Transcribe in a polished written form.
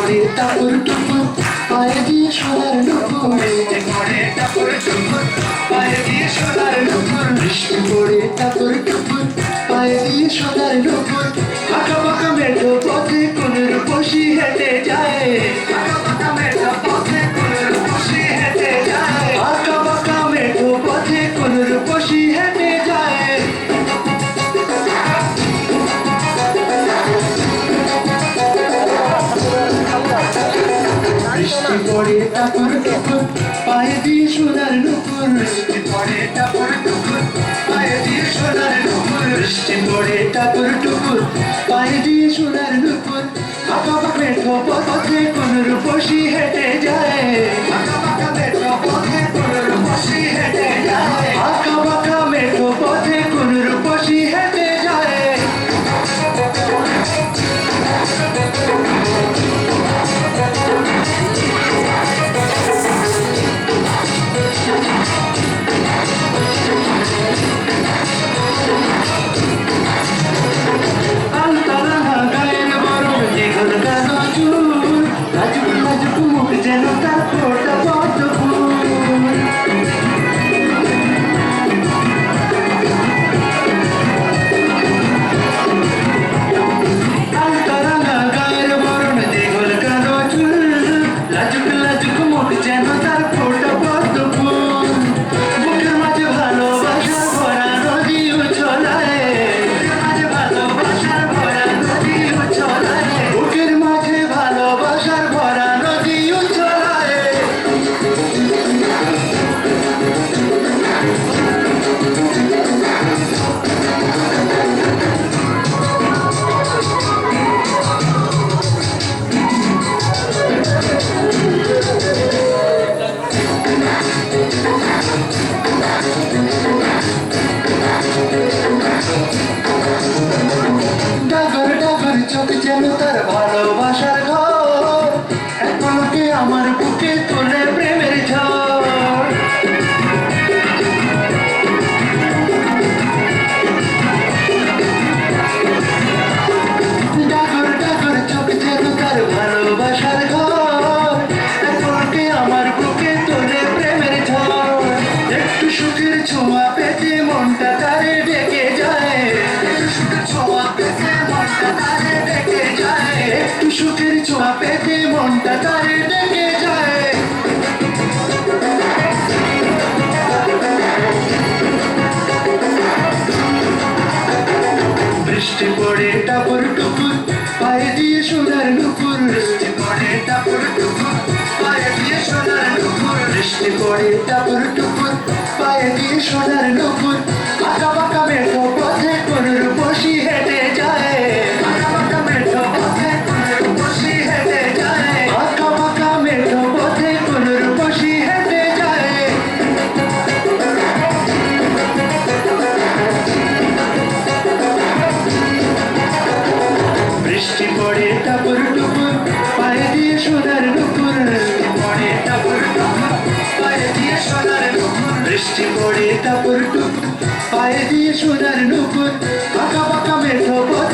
পড়ে টাপুর টুপুর পায়ে দিয়ে সোনার নুপুর বৃষ্টি পড়ে টাপুর টুপুর পায়ে দিয়ে সোনার নুপুর বৃষ্টি পড়ে টাপুর টুপুর পায়ে দিয়ে সোনার নুপুর আঁকা বাঁকা মেঠো পথে কোন রূপসী হেঁটে যায় আঁকা বাঁকা মেঠো পথে কোন রূপসী হেঁটে যায় আঁকা বাঁকা মেঠো পথে কোন রূপসী হেঁটে যায় বৃষ্টি পড়ে টাপুর টুপুর পায়ে দিয়ে সোনার নুপুর বৃষ্টি পড়ে টাপুর টুপুর পায়ে দিয়ে সোনার নুপুর বৃষ্টি পড়ে টাপুর টুপুর পায়ে দিয়ে সোনার নুপুর আঁকা বাঁকা মেঠো পথে কোন রূপসী হেঁটে যায় আঁকা বাঁকা মেঠো পথে কোন রূপসী হেঁটে যায় আঁকা বাঁকা মেঠো পথে কোন রূপসী হেঁটে যায় আলতারাঙা গায়ের বরণ দীঘল কালো চুল লাজুক লাজুক মুখ যেন তার ফোটা পদ্ম ফুল আলতারাঙা গায়ের বরণ দীঘল কালো চুল লাজুক লাজুক মুখ যেন তার ফোটা পদ্ম ফুল বুকের মাঝে ভালোবাসা ভরা নদী উছলায় ভালোবাসার ভরা নদী উছলায় বুকের মাঝে ভালোবাসার ভরা নদী উছলায় ডাগর ডাগর চোখ যেন তার ভালোবাসার ঘর এক পলকে আমার বুকে তোলে প্রেমের ঝড় ডাগর ডাগর চোখ যেন তার ভালোবাসার ঘর এক পলকে আমার বুকে তোলে প্রেমের ঝড় একটু সুখের ছোঁয়া পেতে মনটা তারে ডেকে যায় ছোঁয়া পেতে মনটা তারে ডেকে যায় একটু সুখের ছোঁয়া পেতে মনটা তারে ডেকে যায় বৃষ্টি পড়ে টাপুর টুপুর পায়ে দিয়ে সোনার নুপুর বৃষ্টি পড়ে টাপুর টুপুর পায়ে দিয়ে সোনার নুপুর বৃষ্টি পড়ে টাপুর টুপুর পায়ে দিয়ে সোনার নুপুর আঁকা বাঁকা মেঠো পথে কোন রূপসী হেঁটে যায় আঁকা বাঁকা মেঠো পথে কোন রূপসী হেঁটে যায় আঁকা বাঁকা মেঠো পথে কোন রূপসী হেঁটে যায় বৃষ্টি পড়ে টাপুর টুপুর পায়ে দিয়ে সোনার নুপুর পড়ে টাপুর টুপুর পায়ে দিয়ে সোনার নুপুর বৃষ্টি পড়ে টাপুর টুপুর পায়ে দিয়ে সোনার নুপুর আঁকা বাঁকা মেঠো পথে